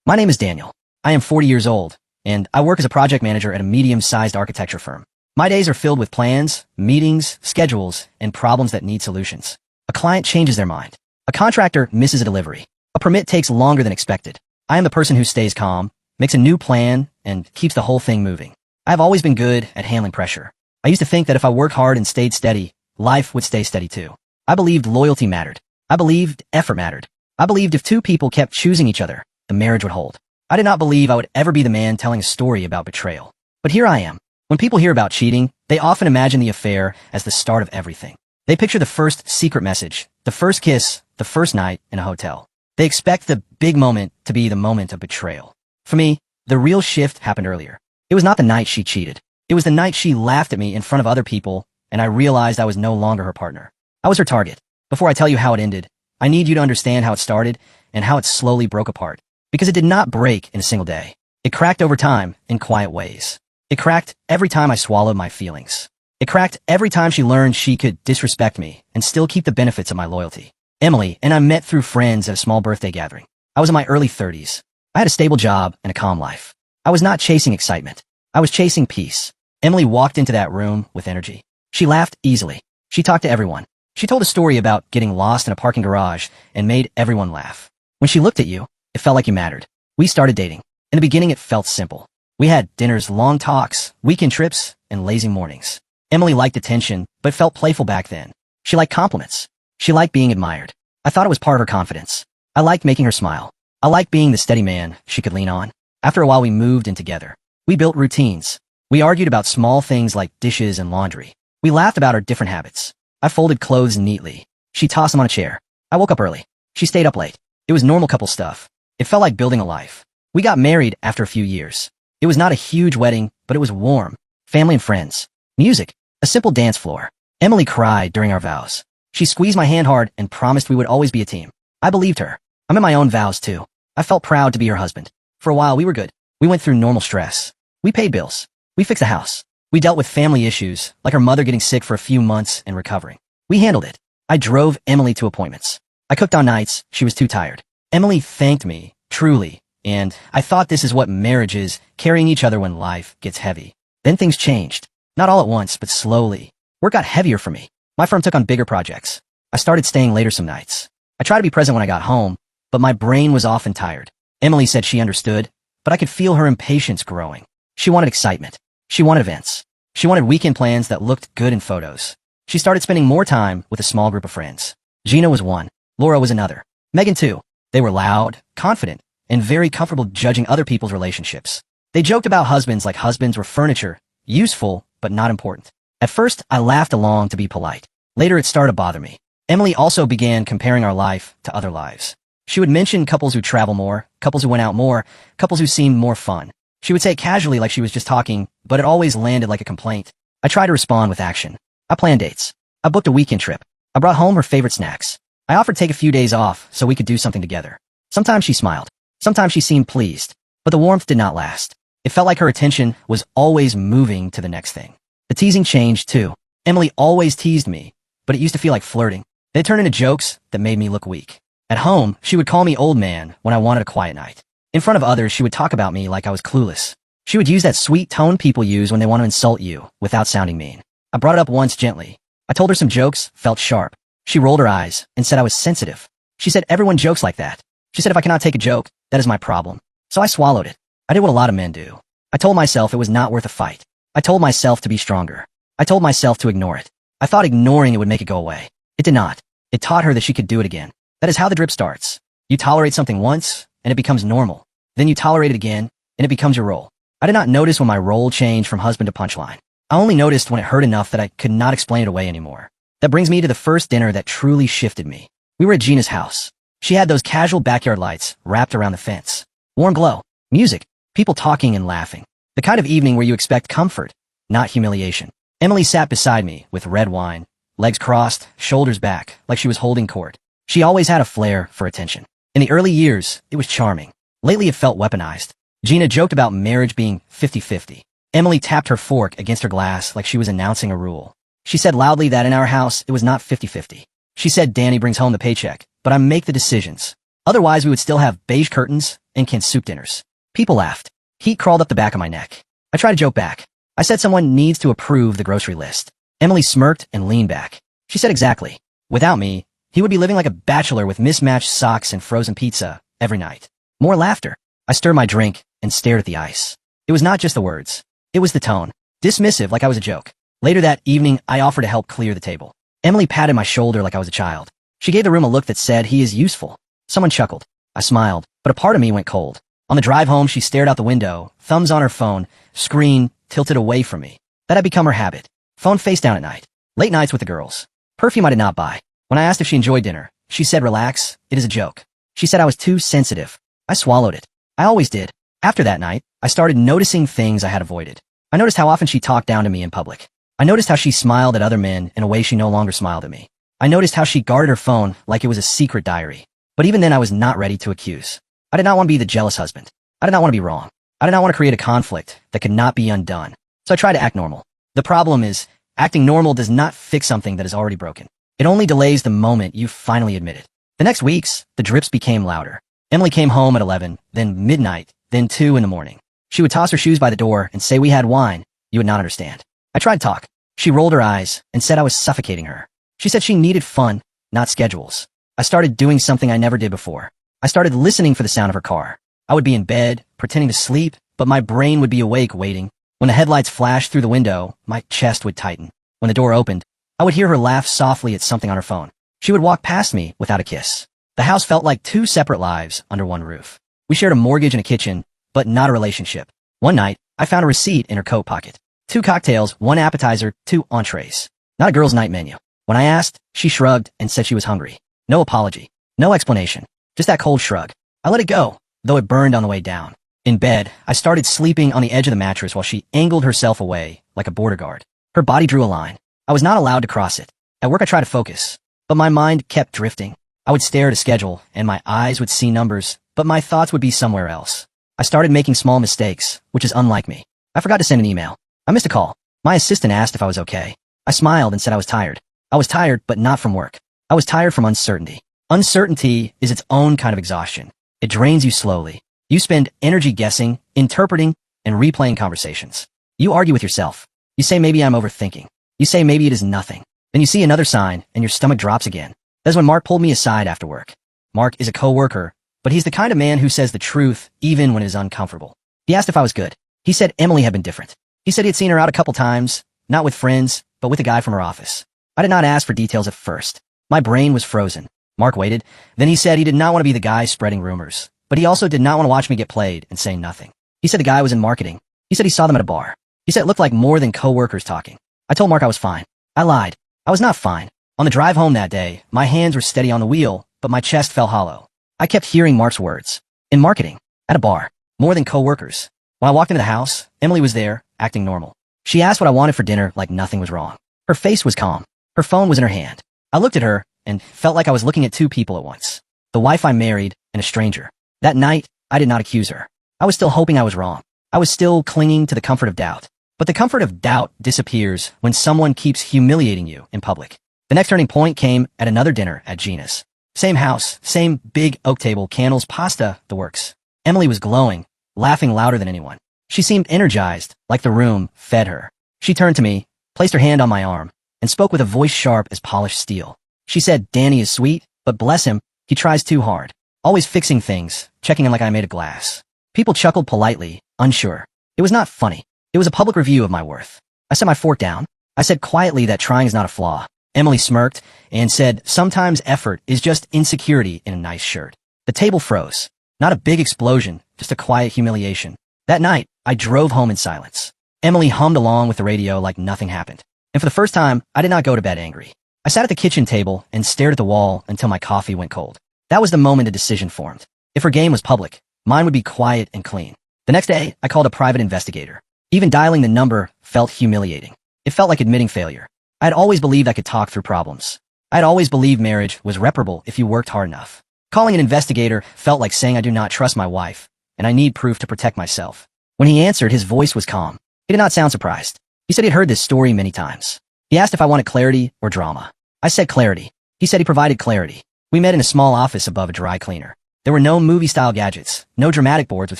My name is Daniel. I am 40 years old, and I work as a project manager at a medium-sized architecture firm. My days are filled with plans, meetings, schedules, and problems that need solutions. A client changes their mind. A contractor misses a delivery. A permit takes longer than expected. I am the person who stays calm, makes a new plan, and keeps the whole thing moving. I have always been good at handling pressure. I used to think that if I worked hard and stayed steady, life would stay steady too. I believed loyalty mattered. I believed effort mattered. I believed if two people kept choosing each other, the marriage would hold. I did not believe I would ever be the man telling a story about betrayal. But here I am. When people hear about cheating, they often imagine the affair as the start of everything. They picture the first secret message, the first kiss, the first night in a hotel. They expect the big moment to be the moment of betrayal. For me, the real shift happened earlier. It was not the night she cheated. It was the night she laughed at me in front of other people, and I realized I was no longer her partner. I was her target. Before I tell you how it ended, I need you to understand how it started and how it slowly broke apart. Because it did not break in a single day. It cracked over time in quiet ways. It cracked every time I swallowed my feelings. It cracked every time she learned she could disrespect me and still keep the benefits of my loyalty. Emily and I met through friends at a small birthday gathering. I was in my early 30s. I had a stable job and a calm life. I was not chasing excitement. I was chasing peace. Emily walked into that room with energy. She laughed easily. She talked to everyone. She told a story about getting lost in a parking garage and made everyone laugh. When she looked at you, it felt like you mattered. We started dating. In the beginning, it felt simple. We had dinners, long talks, weekend trips, and lazy mornings. Emily liked attention, but felt playful back then. She liked compliments. She liked being admired. I thought it was part of her confidence. I liked making her smile. I liked being the steady man she could lean on. After a while, we moved in together. We built routines. We argued about small things like dishes and laundry. We laughed about our different habits. I folded clothes neatly. She tossed them on a chair. I woke up early. She stayed up late. It was normal couple stuff. It felt like building a life. We got married after a few years. It was not a huge wedding, but it was warm. Family and friends. Music. A simple dance floor. Emily cried during our vows. She squeezed my hand hard and promised we would always be a team. I believed her. I'm in my own vows too. I felt proud to be her husband. For a while, we were good. We went through normal stress. We paid bills. We fixed the house. We dealt with family issues, like her mother getting sick for a few months and recovering. We handled it. I drove Emily to appointments. I cooked on nights she was too tired. Emily thanked me, truly, and I thought this is what marriage is, carrying each other when life gets heavy. Then things changed. Not all at once, but slowly. Work got heavier for me. My firm took on bigger projects. I started staying later some nights. I tried to be present when I got home, but my brain was often tired. Emily said she understood, but I could feel her impatience growing. She wanted excitement. She wanted events. She wanted weekend plans that looked good in photos. She started spending more time with a small group of friends. Gina was one. Laura was another. Megan too. They were loud, confident, and very comfortable judging other people's relationships. They joked about husbands like husbands were furniture, useful, but not important. At first, I laughed along to be polite. Later, it started to bother me. Emily also began comparing our life to other lives. She would mention couples who travel more, couples who went out more, couples who seemed more fun. She would say it casually like she was just talking, but it always landed like a complaint. I tried to respond with action. I planned dates. I booked a weekend trip. I brought home her favorite snacks. I offered to take a few days off so we could do something together. Sometimes she smiled. Sometimes she seemed pleased. But the warmth did not last. It felt like her attention was always moving to the next thing. The teasing changed, too. Emily always teased me, but it used to feel like flirting. They turned into jokes that made me look weak. At home, she would call me old man when I wanted a quiet night. In front of others, she would talk about me like I was clueless. She would use that sweet tone people use when they want to insult you without sounding mean. I brought it up once gently. I told her some jokes felt sharp. She rolled her eyes and said I was sensitive. She said everyone jokes like that. She said if I cannot take a joke, that is my problem. So I swallowed it. I did what a lot of men do. I told myself it was not worth a fight. I told myself to be stronger. I told myself to ignore it. I thought ignoring it would make it go away. It did not. It taught her that she could do it again. That is how the drip starts. You tolerate something once, and it becomes normal. Then you tolerate it again, and it becomes your role. I did not notice when my role changed from husband to punchline. I only noticed when it hurt enough that I could not explain it away anymore. That brings me to the first dinner that truly shifted me. We were at Gina's house. She had those casual backyard lights wrapped around the fence. Warm glow, music, people talking and laughing. The kind of evening where you expect comfort, not humiliation. Emily sat beside me with red wine, legs crossed, shoulders back, like she was holding court. She always had a flair for attention. In the early years, it was charming. Lately, it felt weaponized. Gina joked about marriage being 50-50. Emily tapped her fork against her glass like she was announcing a rule. She said loudly that in our house, it was not 50-50. She said Danny brings home the paycheck, but I make the decisions. Otherwise, we would still have beige curtains and canned soup dinners. People laughed. Heat crawled up the back of my neck. I tried to joke back. I said someone needs to approve the grocery list. Emily smirked and leaned back. She said exactly. Without me, he would be living like a bachelor with mismatched socks and frozen pizza every night. More laughter. I stirred my drink and stared at the ice. It was not just the words. It was the tone. Dismissive, like I was a joke. Later that evening, I offered to help clear the table. Emily patted my shoulder like I was a child. She gave the room a look that said, he is useful. Someone chuckled. I smiled, but a part of me went cold. On the drive home, she stared out the window, thumbs on her phone, screen tilted away from me. That had become her habit. Phone face down at night. Late nights with the girls. Perfume I did not buy. When I asked if she enjoyed dinner, she said, relax, it is a joke. She said I was too sensitive. I swallowed it. I always did. After that night, I started noticing things I had avoided. I noticed how often she talked down to me in public. I noticed how she smiled at other men in a way she no longer smiled at me. I noticed how she guarded her phone like it was a secret diary. But even then I was not ready to accuse. I did not want to be the jealous husband. I did not want to be wrong. I did not want to create a conflict that could not be undone. So I tried to act normal. The problem is, acting normal does not fix something that is already broken. It only delays the moment you finally admit it. The next weeks, the drips became louder. Emily came home at 11, then midnight, then 2 in the morning. She would toss her shoes by the door and say we had wine. You would not understand. I tried to talk. She rolled her eyes and said I was suffocating her. She said she needed fun, not schedules. I started doing something I never did before. I started listening for the sound of her car. I would be in bed, pretending to sleep, but my brain would be awake waiting. When the headlights flashed through the window, my chest would tighten. When the door opened, I would hear her laugh softly at something on her phone. She would walk past me without a kiss. The house felt like 2 separate lives under one roof. We shared a mortgage and a kitchen, but not a relationship. One night, I found a receipt in her coat pocket. 2 cocktails, 1 appetizer, 2 entrees. Not a girl's night menu. When I asked, she shrugged and said she was hungry. No apology. No explanation. Just that cold shrug. I let it go, though it burned on the way down. In bed, I started sleeping on the edge of the mattress while she angled herself away like a border guard. Her body drew a line. I was not allowed to cross it. At work I tried to focus, but my mind kept drifting. I would stare at a schedule, and my eyes would see numbers, but my thoughts would be somewhere else. I started making small mistakes, which is unlike me. I forgot to send an email. I missed a call. My assistant asked if I was okay. I smiled and said I was tired. I was tired, but not from work. I was tired from uncertainty. Uncertainty is its own kind of exhaustion. It drains you slowly. You spend energy guessing, interpreting, and replaying conversations. You argue with yourself. You say maybe I'm overthinking. You say maybe it is nothing. Then you see another sign, and your stomach drops again. That's when Mark pulled me aside after work. Mark is a coworker, but he's the kind of man who says the truth even when it is uncomfortable. He asked if I was good. He said Emily had been different. He said he had seen her out a couple times, not with friends, but with a guy from her office. I did not ask for details at first. My brain was frozen. Mark waited. Then he said he did not want to be the guy spreading rumors, but he also did not want to watch me get played and say nothing. He said the guy was in marketing. He said he saw them at a bar. He said it looked like more than coworkers talking. I told Mark I was fine. I lied. I was not fine. On the drive home that day, my hands were steady on the wheel, but my chest felt hollow. I kept hearing Mark's words. In marketing. At a bar. More than coworkers. When I walked into the house, Emily was there, acting normal. She asked what I wanted for dinner like nothing was wrong. Her face was calm. Her phone was in her hand. I looked at her and felt like I was looking at 2 people at once. The wife I married and a stranger. That night, I did not accuse her. I was still hoping I was wrong. I was still clinging to the comfort of doubt. But the comfort of doubt disappears when someone keeps humiliating you in public. The next turning point came at another dinner at Gina's. Same house, same big oak table, candles, pasta, the works. Emily was glowing, laughing louder than anyone. She seemed energized, like the room fed her. She turned to me, placed her hand on my arm, and spoke with a voice sharp as polished steel. She said, Danny is sweet, but bless him, he tries too hard. Always fixing things, checking in like I made of glass. People chuckled politely, unsure. It was not funny. It was a public review of my worth. I set my fork down. I said quietly that trying is not a flaw. Emily smirked and said, sometimes effort is just insecurity in a nice shirt. The table froze. Not a big explosion, just a quiet humiliation. That night, I drove home in silence. Emily hummed along with the radio like nothing happened. And for the first time, I did not go to bed angry. I sat at the kitchen table and stared at the wall until my coffee went cold. That was the moment a decision formed. If her game was public, mine would be quiet and clean. The next day, I called a private investigator. Even dialing the number felt humiliating. It felt like admitting failure. I had always believed I could talk through problems. I had always believed marriage was reparable if you worked hard enough. Calling an investigator felt like saying I do not trust my wife, and I need proof to protect myself. When he answered, his voice was calm. He did not sound surprised. He said he had heard this story many times. He asked if I wanted clarity or drama. I said clarity. He said he provided clarity. We met in a small office above a dry cleaner. There were no movie-style gadgets, no dramatic boards with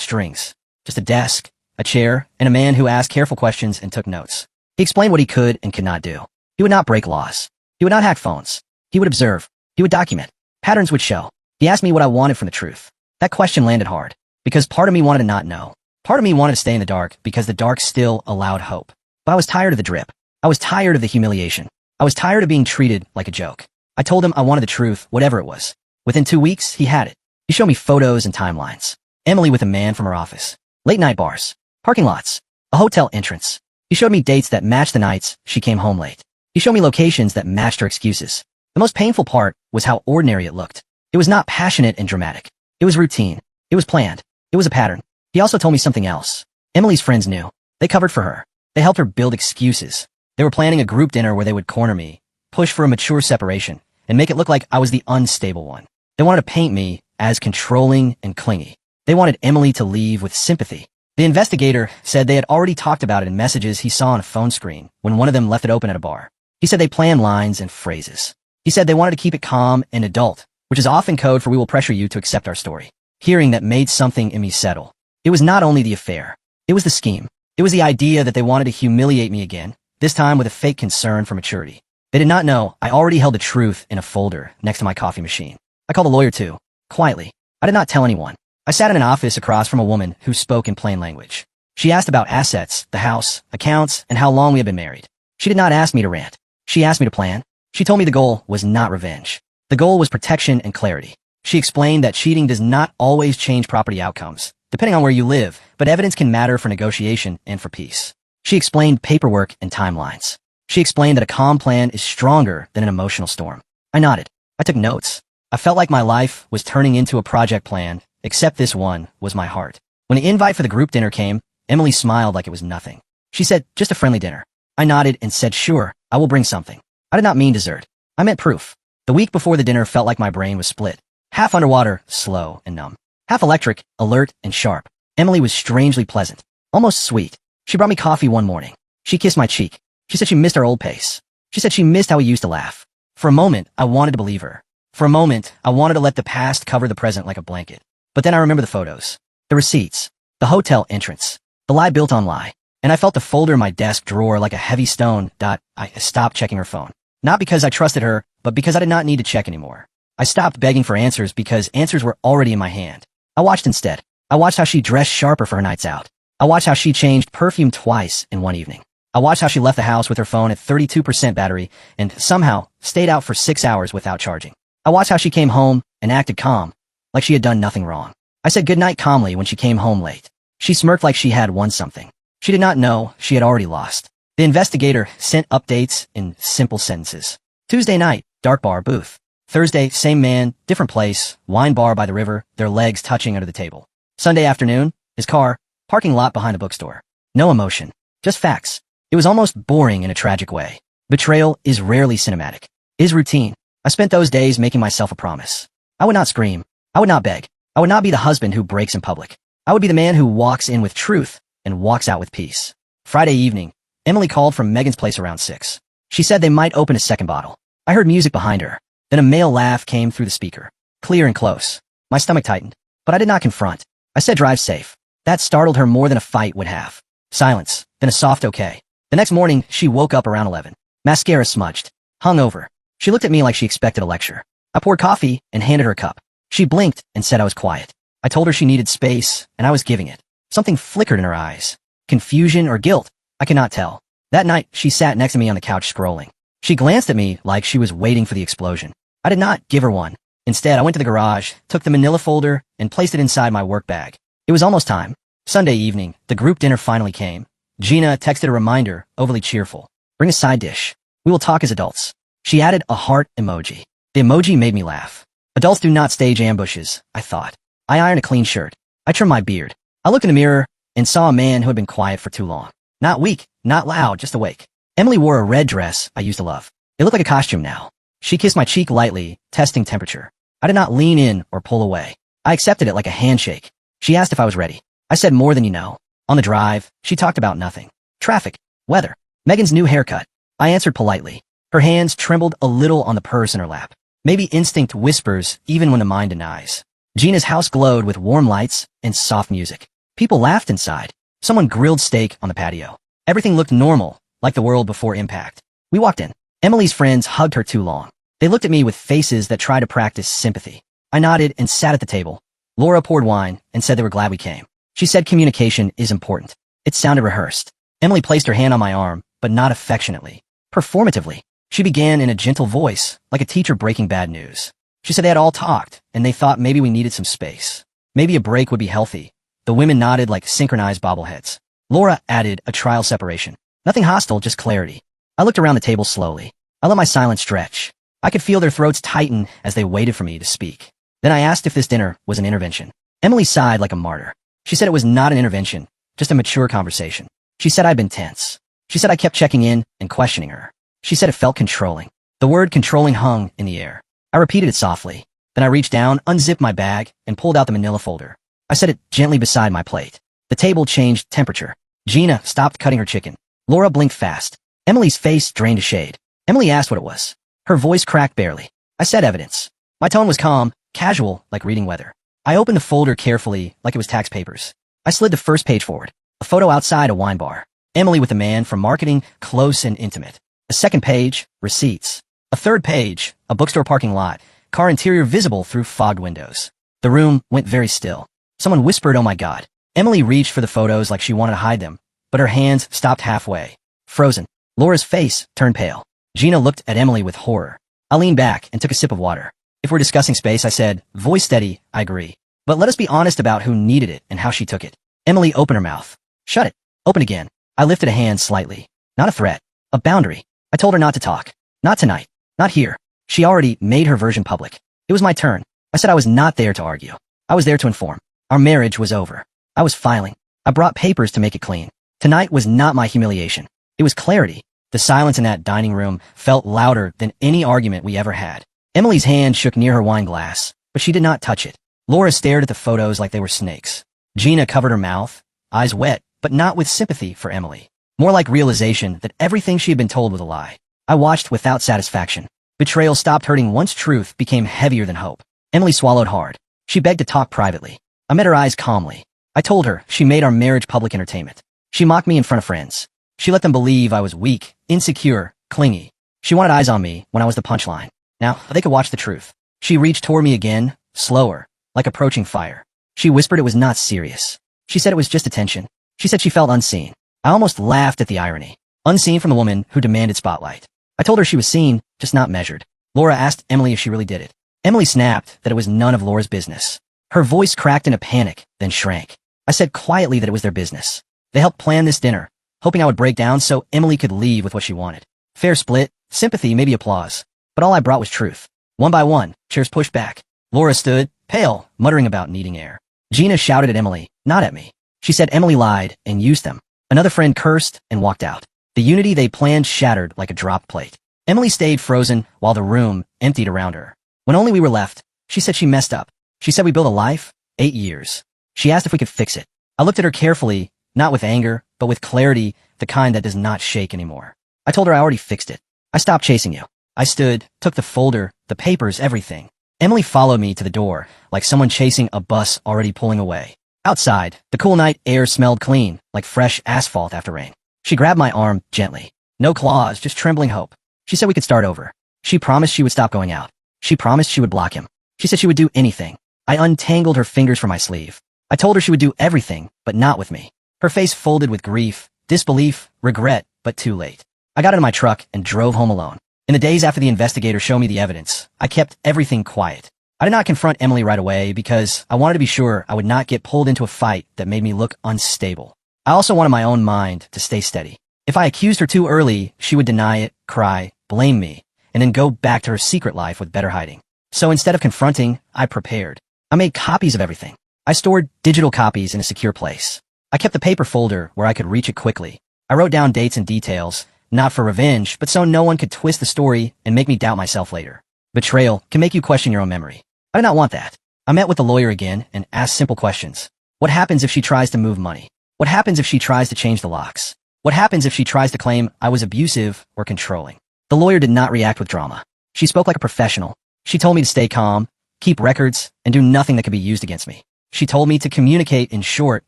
strings, just a desk, a chair, and a man who asked careful questions and took notes. He explained what he could and could not do. He would not break laws. He would not hack phones. He would observe. He would document. Patterns would show. He asked me what I wanted from the truth. That question landed hard, because part of me wanted to not know. Part of me wanted to stay in the dark because the dark still allowed hope. But I was tired of the drip. I was tired of the humiliation. I was tired of being treated like a joke. I told him I wanted the truth, whatever it was. Within 2 weeks, he had it. He showed me photos and timelines. Emily with a man from her office. Late-night bars. Parking lots. A hotel entrance. He showed me dates that matched the nights she came home late. He showed me locations that matched her excuses. The most painful part was how ordinary it looked. It was not passionate and dramatic. It was routine. It was planned. It was a pattern. He also told me something else. Emily's friends knew. They covered for her. They helped her build excuses. They were planning a group dinner where they would corner me, push for a mature separation, and make it look like I was the unstable one. They wanted to paint me as controlling and clingy. They wanted Emily to leave with sympathy. The investigator said they had already talked about it in messages he saw on a phone screen when one of them left it open at a bar. He said they planned lines and phrases. He said they wanted to keep it calm and adult, which is often code for we will pressure you to accept our story. Hearing that made something in me settle. It was not only the affair. It was the scheme. It was the idea that they wanted to humiliate me again, this time with a fake concern for maturity. They did not know I already held the truth in a folder next to my coffee machine. I called a lawyer too, quietly. I did not tell anyone. I sat in an office across from a woman who spoke in plain language. She asked about assets, the house, accounts, and how long we had been married. She did not ask me to rant. She asked me to plan. She told me the goal was not revenge. The goal was protection and clarity. She explained that cheating does not always change property outcomes, depending on where you live, but evidence can matter for negotiation and for peace. She explained paperwork and timelines. She explained that a calm plan is stronger than an emotional storm. I nodded. I took notes. I felt like my life was turning into a project plan, except this one was my heart. When the invite for the group dinner came, Emily smiled like it was nothing. She said, just a friendly dinner. I nodded and said, sure, I will bring something. I did not mean dessert. I meant proof. The week before the dinner felt like my brain was split. Half underwater, slow and numb. Half electric, alert and sharp. Emily was strangely pleasant, almost sweet. She brought me coffee one morning. She kissed my cheek. She said she missed our old pace. She said she missed how we used to laugh. For a moment, I wanted to believe her. For a moment, I wanted to let the past cover the present like a blanket. But then I remember the photos, the receipts, the hotel entrance, the lie built on lie, and I felt the folder in my desk drawer like a heavy stone. I stopped checking her phone. Not because I trusted her, but because I did not need to check anymore. I stopped begging for answers because answers were already in my hand. I watched instead. I watched how she dressed sharper for her nights out. I watched how she changed perfume twice in one evening. I watched how she left the house with her phone at 32% battery and somehow stayed out for 6 hours without charging. I watched how she came home and acted calm, like she had done nothing wrong. I said goodnight calmly when she came home late. She smirked like she had won something. She did not know she had already lost. The investigator sent updates in simple sentences. Tuesday night, dark bar booth. Thursday, same man, different place, wine bar by the river, their legs touching under the table. Sunday afternoon, his car, parking lot behind a bookstore. No emotion, just facts. It was almost boring in a tragic way. Betrayal is rarely cinematic. It is routine. I spent those days making myself a promise. I would not scream. I would not beg. I would not be the husband who breaks in public. I would be the man who walks in with truth and walks out with peace. Friday evening, Emily called from Megan's place around 6. She said they might open a second bottle. I heard music behind her. Then a male laugh came through the speaker. Clear and close. My stomach tightened. But I did not confront. I said drive safe. That startled her more than a fight would have. Silence. Then a soft okay. The next morning, she woke up around 11. Mascara smudged. Hungover. She looked at me like she expected a lecture. I poured coffee and handed her a cup. She blinked and said I was quiet. I told her she needed space, and I was giving it. Something flickered in her eyes. Confusion or guilt. I cannot tell. That night, she sat next to me on the couch scrolling. She glanced at me like she was waiting for the explosion. I did not give her one. Instead, I went to the garage, took the manila folder, and placed it inside my work bag. It was almost time. Sunday evening, the group dinner finally came. Gina texted a reminder, overly cheerful. Bring a side dish. We will talk as adults. She added a heart emoji. The emoji made me laugh. Adults do not stage ambushes, I thought. I ironed a clean shirt. I trimmed my beard. I looked in the mirror and saw a man who had been quiet for too long. Not weak, not loud, just awake. Emily wore a red dress I used to love. It looked like a costume now. She kissed my cheek lightly, testing temperature. I did not lean in or pull away. I accepted it like a handshake. She asked if I was ready. I said more than you know. On the drive, she talked about nothing. Traffic, weather, Megan's new haircut. I answered politely. Her hands trembled a little on the purse in her lap. Maybe instinct whispers even when the mind denies. Gina's house glowed with warm lights and soft music. People laughed inside. Someone grilled steak on the patio. Everything looked normal, like the world before impact. We walked in. Emily's friends hugged her too long. They looked at me with faces that tried to practice sympathy. I nodded and sat at the table. Laura poured wine and said they were glad we came. She said communication is important. It sounded rehearsed. Emily placed her hand on my arm, but not affectionately. Performatively. She began in a gentle voice, like a teacher breaking bad news. She said they had all talked, and they thought maybe we needed some space. Maybe a break would be healthy. The women nodded like synchronized bobbleheads. Laura added a trial separation. Nothing hostile, just clarity. I looked around the table slowly. I let my silence stretch. I could feel their throats tighten as they waited for me to speak. Then I asked if this dinner was an intervention. Emily sighed like a martyr. She said it was not an intervention, just a mature conversation. She said I'd been tense. She said I kept checking in and questioning her. She said it felt controlling. The word controlling hung in the air. I repeated it softly. Then I reached down, unzipped my bag, and pulled out the manila folder. I set it gently beside my plate. The table changed temperature. Gina stopped cutting her chicken. Laura blinked fast. Emily's face drained a shade. Emily asked what it was. Her voice cracked barely. I said evidence. My tone was calm, casual, like reading weather. I opened the folder carefully, like it was tax papers. I slid the first page forward. A photo outside a wine bar. Emily with a man from marketing, close and intimate. A second page, receipts. A third page, a bookstore parking lot, car interior visible through fogged windows. The room went very still. Someone whispered, "Oh my God." Emily reached for the photos like she wanted to hide them, but her hands stopped halfway. Frozen. Laura's face turned pale. Gina looked at Emily with horror. I leaned back and took a sip of water. If we're discussing space, I said, voice steady, I agree. But let us be honest about who needed it and how she took it. Emily opened her mouth. Shut it. Open again. I lifted a hand slightly. Not a threat. A boundary. I told her not to talk. Not tonight. Not here. She already made her version public. It was my turn. I said I was not there to argue. I was there to inform. Our marriage was over. I was filing. I brought papers to make it clean. Tonight was not my humiliation. It was clarity. The silence in that dining room felt louder than any argument we ever had. Emily's hand shook near her wine glass, but she did not touch it. Laura stared at the photos like they were snakes. Gina covered her mouth, eyes wet, but not with sympathy for Emily. More like realization that everything she had been told was a lie. I watched without satisfaction. Betrayal stopped hurting once truth became heavier than hope. Emily swallowed hard. She begged to talk privately. I met her eyes calmly. I told her she made our marriage public entertainment. She mocked me in front of friends. She let them believe I was weak, insecure, clingy. She wanted eyes on me when I was the punchline. Now, they could watch the truth. She reached toward me again, slower, like approaching fire. She whispered it was not serious. She said it was just attention. She said she felt unseen. I almost laughed at the irony. Unseen from the woman who demanded spotlight. I told her she was seen, just not measured. Laura asked Emily if she really did it. Emily snapped that it was none of Laura's business. Her voice cracked in a panic, then shrank. I said quietly that it was their business. They helped plan this dinner, hoping I would break down so Emily could leave with what she wanted. Fair split, sympathy, maybe applause. But all I brought was truth. One by one, chairs pushed back. Laura stood, pale, muttering about needing air. Gina shouted at Emily, not at me. She said Emily lied and used them. Another friend cursed and walked out. The unity they planned shattered like a dropped plate. Emily stayed frozen while the room emptied around her. When only we were left, she said she messed up. She said we built a life, 8 years. She asked if we could fix it. I looked at her carefully, not with anger, but with clarity, the kind that does not shake anymore. I told her I already fixed it. I stopped chasing you. I stood, took the folder, the papers, everything. Emily followed me to the door, like someone chasing a bus already pulling away. Outside, the cool night air smelled clean, like fresh asphalt after rain. She grabbed my arm gently. No claws, just trembling hope. She said we could start over. She promised she would stop going out. She promised she would block him. She said she would do anything. I untangled her fingers from my sleeve. I told her she would do everything, but not with me. Her face folded with grief, disbelief, regret, but too late. I got into my truck and drove home alone. In the days after the investigator showed me the evidence, I kept everything quiet. I did not confront Emily right away because I wanted to be sure I would not get pulled into a fight that made me look unstable. I also wanted my own mind to stay steady. If I accused her too early, she would deny it, cry, blame me, and then go back to her secret life with better hiding. So instead of confronting, I prepared. I made copies of everything. I stored digital copies in a secure place. I kept the paper folder where I could reach it quickly. I wrote down dates and details, not for revenge, but so no one could twist the story and make me doubt myself later. Betrayal can make you question your own memory. I did not want that. I met with the lawyer again and asked simple questions. What happens if she tries to move money? What happens if she tries to change the locks? What happens if she tries to claim I was abusive or controlling? The lawyer did not react with drama. She spoke like a professional. She told me to stay calm, keep records, and do nothing that could be used against me. She told me to communicate in short,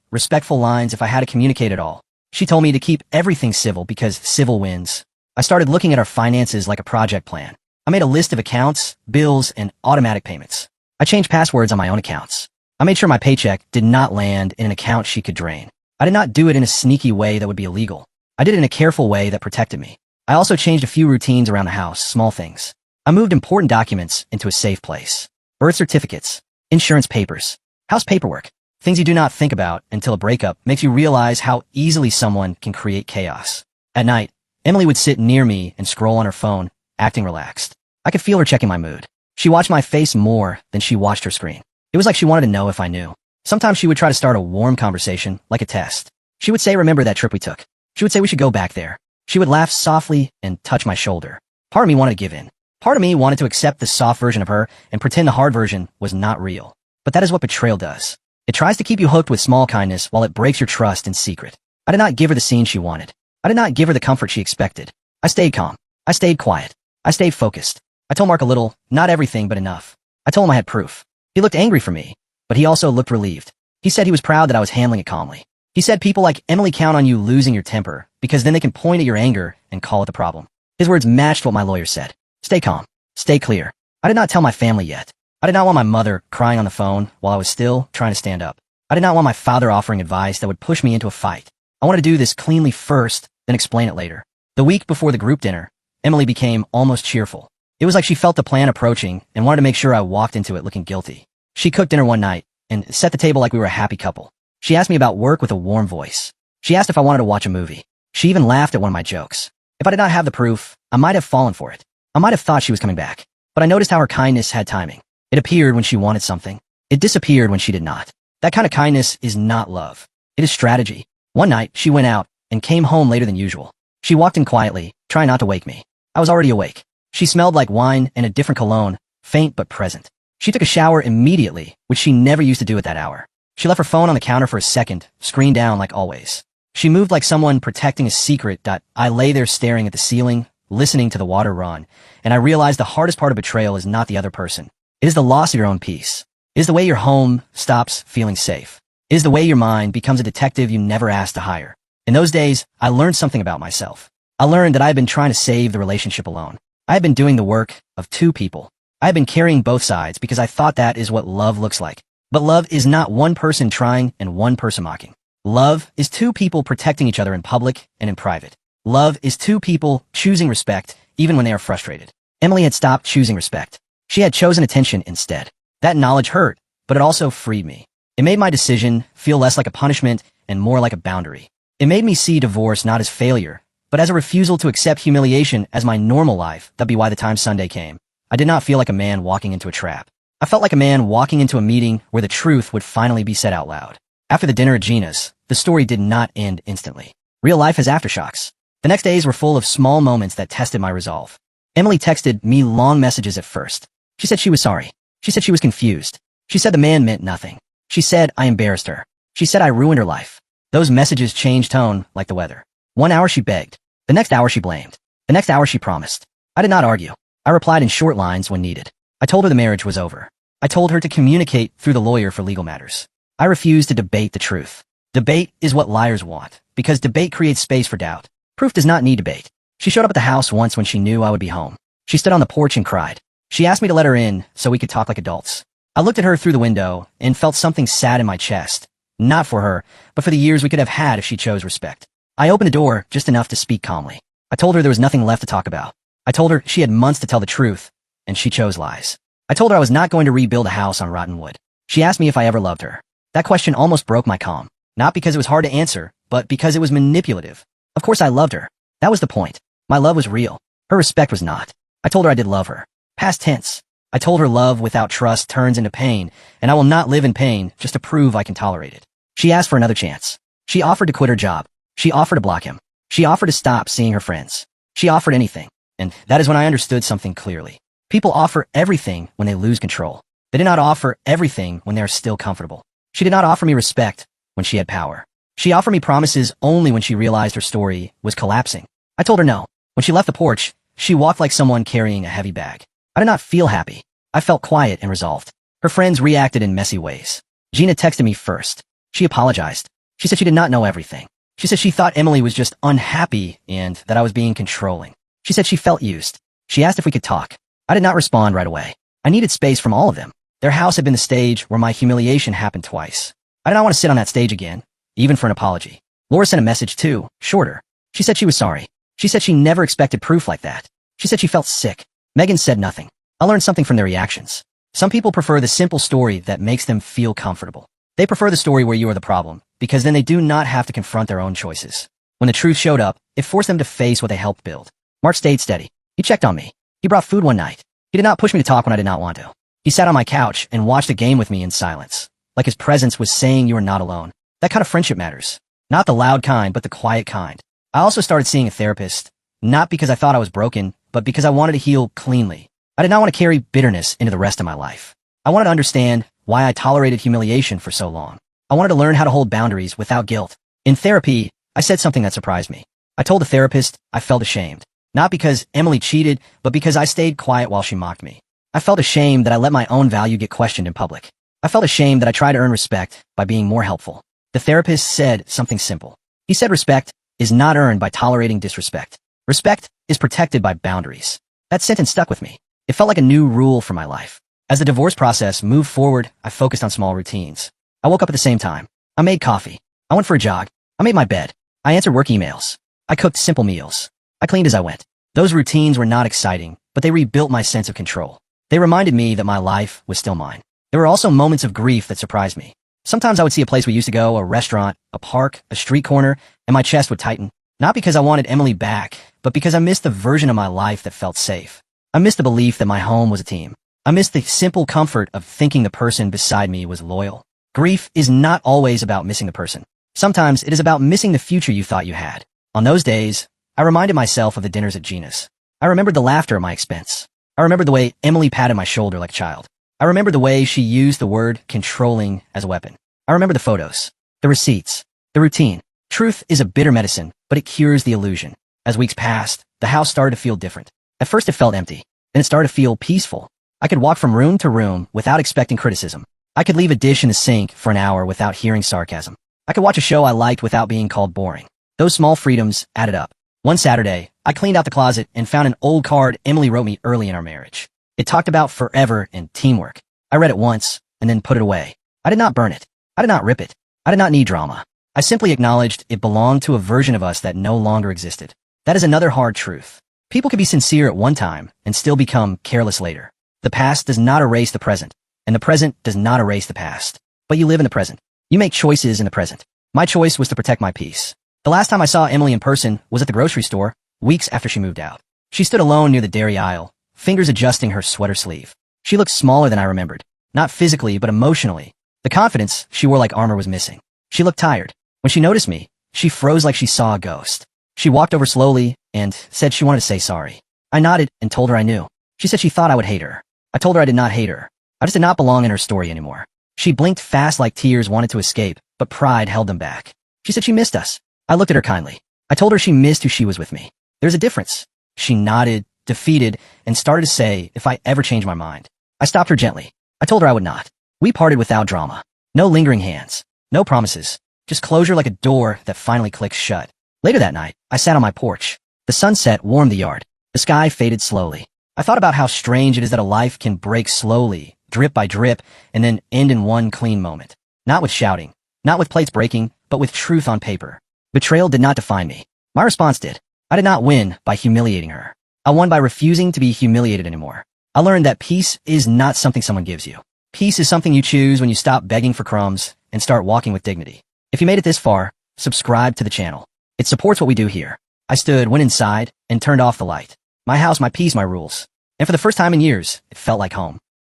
respectful lines if I had to communicate at all. She told me to keep everything civil because civil wins. I started looking at our finances like a project plan. I made a list of accounts, bills, and automatic payments. I changed passwords on my own accounts. I made sure my paycheck did not land in an account she could drain. I did not do it in a sneaky way that would be illegal. I did it in a careful way that protected me. I also changed a few routines around the house, small things. I moved important documents into a safe place. Birth certificates, insurance papers, house paperwork, things you do not think about until a breakup makes you realize how easily someone can create chaos. At night, Emily would sit near me and scroll on her phone, acting relaxed. I could feel her checking my mood. She watched my face more than she watched her screen. It was like she wanted to know if I knew. Sometimes she would try to start a warm conversation, like a test. She would say, remember that trip we took? She would say we should go back there. She would laugh softly and touch my shoulder. Part of me wanted to give in. Part of me wanted to accept the soft version of her and pretend the hard version was not real. But that is what betrayal does. It tries to keep you hooked with small kindness while it breaks your trust in secret. I did not give her the scene she wanted. I did not give her the comfort she expected. I stayed calm. I stayed quiet. I stayed focused. I told Mark a little, not everything, but enough. I told him I had proof. He looked angry for me, but he also looked relieved. He said he was proud that I was handling it calmly. He said people like Emily count on you losing your temper because then they can point at your anger and call it the problem. His words matched what my lawyer said. Stay calm. Stay clear. I did not tell my family yet. I did not want my mother crying on the phone while I was still trying to stand up. I did not want my father offering advice that would push me into a fight. I wanted to do this cleanly first, then explain it later. The week before the group dinner, Emily became almost cheerful. It was like she felt the plan approaching and wanted to make sure I walked into it looking guilty. She cooked dinner one night and set the table like we were a happy couple. She asked me about work with a warm voice. She asked if I wanted to watch a movie. She even laughed at one of my jokes. If I did not have the proof, I might have fallen for it. I might have thought she was coming back. But I noticed how her kindness had timing. It appeared when she wanted something. It disappeared when she did not. That kind of kindness is not love. It is strategy. One night, she went out and came home later than usual. She walked in quietly, trying not to wake me. I was already awake. She smelled like wine and a different cologne, faint but present. She took a shower immediately, which she never used to do at that hour. She left her phone on the counter for a second, screen down like always. She moved like someone protecting a secret. I lay there staring at the ceiling, listening to the water run, and I realized the hardest part of betrayal is not the other person. It is the loss of your own peace. It is the way your home stops feeling safe. It is the way your mind becomes a detective you never asked to hire. In those days, I learned something about myself. I learned that I had been trying to save the relationship alone. I had been doing the work of two people. I had been carrying both sides because I thought that is what love looks like. But love is not one person trying and one person mocking. Love is two people protecting each other in public and in private. Love is two people choosing respect even when they are frustrated. Emily had stopped choosing respect. She had chosen attention instead. That knowledge hurt, but it also freed me. It made my decision feel less like a punishment and more like a boundary. It made me see divorce not as failure, but as a refusal to accept humiliation as my normal life. That'd be why the time Sunday came. I did not feel like a man walking into a trap. I felt like a man walking into a meeting where the truth would finally be said out loud. After the dinner at Gina's, the story did not end instantly. Real life has aftershocks. The next days were full of small moments that tested my resolve. Emily texted me long messages at first. She said she was sorry. She said she was confused. She said the man meant nothing. She said I embarrassed her. She said I ruined her life. Those messages changed tone like the weather. 1 hour she begged. The next hour she blamed. The next hour she promised. I did not argue. I replied in short lines when needed. I told her the marriage was over. I told her to communicate through the lawyer for legal matters. I refused to debate the truth. Debate is what liars want, because debate creates space for doubt. Proof does not need debate. She showed up at the house once when she knew I would be home. She stood on the porch and cried. She asked me to let her in so we could talk like adults. I looked at her through the window and felt something sad in my chest. Not for her, but for the years we could have had if she chose respect. I opened the door just enough to speak calmly. I told her there was nothing left to talk about. I told her she had months to tell the truth, and she chose lies. I told her I was not going to rebuild a house on rotten wood. She asked me if I ever loved her. That question almost broke my calm. Not because it was hard to answer, but because it was manipulative. Of course I loved her. That was the point. My love was real. Her respect was not. I told her I did love her. Past tense. I told her love without trust turns into pain, and I will not live in pain just to prove I can tolerate it. She asked for another chance. She offered to quit her job. She offered to block him. She offered to stop seeing her friends. She offered anything. And that is when I understood something clearly. People offer everything when they lose control. They did not offer everything when they are still comfortable. She did not offer me respect when she had power. She offered me promises only when she realized her story was collapsing. I told her no. When she left the porch, she walked like someone carrying a heavy bag. I did not feel happy. I felt quiet and resolved. Her friends reacted in messy ways. Gina texted me first. She apologized. She said she did not know everything. She said she thought Emily was just unhappy and that I was being controlling. She said she felt used. She asked if we could talk. I did not respond right away. I needed space from all of them. Their house had been the stage where my humiliation happened twice. I did not want to sit on that stage again, even for an apology. Laura sent a message too, shorter. She said she was sorry. She said she never expected proof like that. She said she felt sick. Megan said nothing. I learned something from their reactions. Some people prefer the simple story that makes them feel comfortable. They prefer the story where you are the problem, because then they do not have to confront their own choices. When the truth showed up, it forced them to face what they helped build. Mark stayed steady. He checked on me. He brought food one night. He did not push me to talk when I did not want to. He sat on my couch and watched a game with me in silence. Like his presence was saying you are not alone. That kind of friendship matters. Not the loud kind, but the quiet kind. I also started seeing a therapist, not because I thought I was broken, but because I wanted to heal cleanly. I did not want to carry bitterness into the rest of my life. I wanted to understand why I tolerated humiliation for so long. I wanted to learn how to hold boundaries without guilt. In therapy, I said something that surprised me. I told the therapist I felt ashamed. Not because Emily cheated, but because I stayed quiet while she mocked me. I felt ashamed that I let my own value get questioned in public. I felt ashamed that I tried to earn respect by being more helpful. The therapist said something simple. He said respect is not earned by tolerating disrespect. Respect is protected by boundaries. That sentence stuck with me. It felt like a new rule for my life. As the divorce process moved forward, I focused on small routines. I woke up at the same time. I made coffee. I went for a jog. I made my bed. I answered work emails. I cooked simple meals. I cleaned as I went. Those routines were not exciting, but they rebuilt my sense of control. They reminded me that my life was still mine. There were also moments of grief that surprised me. Sometimes I would see a place we used to go, a restaurant, a park, a street corner, and my chest would tighten. Not because I wanted Emily back, but because I missed the version of my life that felt safe. I missed the belief that my home was a team. I missed the simple comfort of thinking the person beside me was loyal. Grief is not always about missing the person. Sometimes it is about missing the future you thought you had. On those days, I reminded myself of the dinners at Gina's. I remembered the laughter at my expense. I remembered the way Emily patted my shoulder like a child. I remembered the way she used the word controlling as a weapon. I remember the photos, the receipts, the routine. Truth is a bitter medicine, but it cures the illusion. As weeks passed, the house started to feel different. At first it felt empty. Then it started to feel peaceful. I could walk from room to room without expecting criticism. I could leave a dish in the sink for an hour without hearing sarcasm. I could watch a show I liked without being called boring. Those small freedoms added up. One Saturday, I cleaned out the closet and found an old card Emily wrote me early in our marriage. It talked about forever and teamwork. I read it once and then put it away. I did not burn it. I did not rip it. I did not need drama. I simply acknowledged it belonged to a version of us that no longer existed. That is another hard truth. People can be sincere at one time and still become careless later. The past does not erase the present, and the present does not erase the past. But you live in the present. You make choices in the present. My choice was to protect my peace. The last time I saw Emily in person was at the grocery store, weeks after she moved out. She stood alone near the dairy aisle, fingers adjusting her sweater sleeve. She looked smaller than I remembered. Not physically, but emotionally. The confidence she wore like armor was missing. She looked tired. When she noticed me, she froze like she saw a ghost. She walked over slowly and said she wanted to say sorry. I nodded and told her I knew. She said she thought I would hate her. I told her I did not hate her. I just did not belong in her story anymore. She blinked fast like tears wanted to escape, but pride held them back. She said she missed us. I looked at her kindly. I told her she missed who she was with me. There's a difference. She nodded, defeated, and started to say if I ever change my mind. I stopped her gently. I told her I would not. We parted without drama. No lingering hands. No promises. Just closure like a door that finally clicks shut. Later that night, I sat on my porch. The sunset warmed the yard. The sky faded slowly. I thought about how strange it is that a life can break slowly, drip by drip, and then end in one clean moment. Not with shouting, not with plates breaking, but with truth on paper. Betrayal did not define me. My response did. I did not win by humiliating her. I won by refusing to be humiliated anymore. I learned that peace is not something someone gives you. Peace is something you choose when you stop begging for crumbs and start walking with dignity. If you made it this far, subscribe to the channel. It supports what we do here. I went inside, and turned off the light. My house, my peace, my rules. And for the first time in years, it felt like home.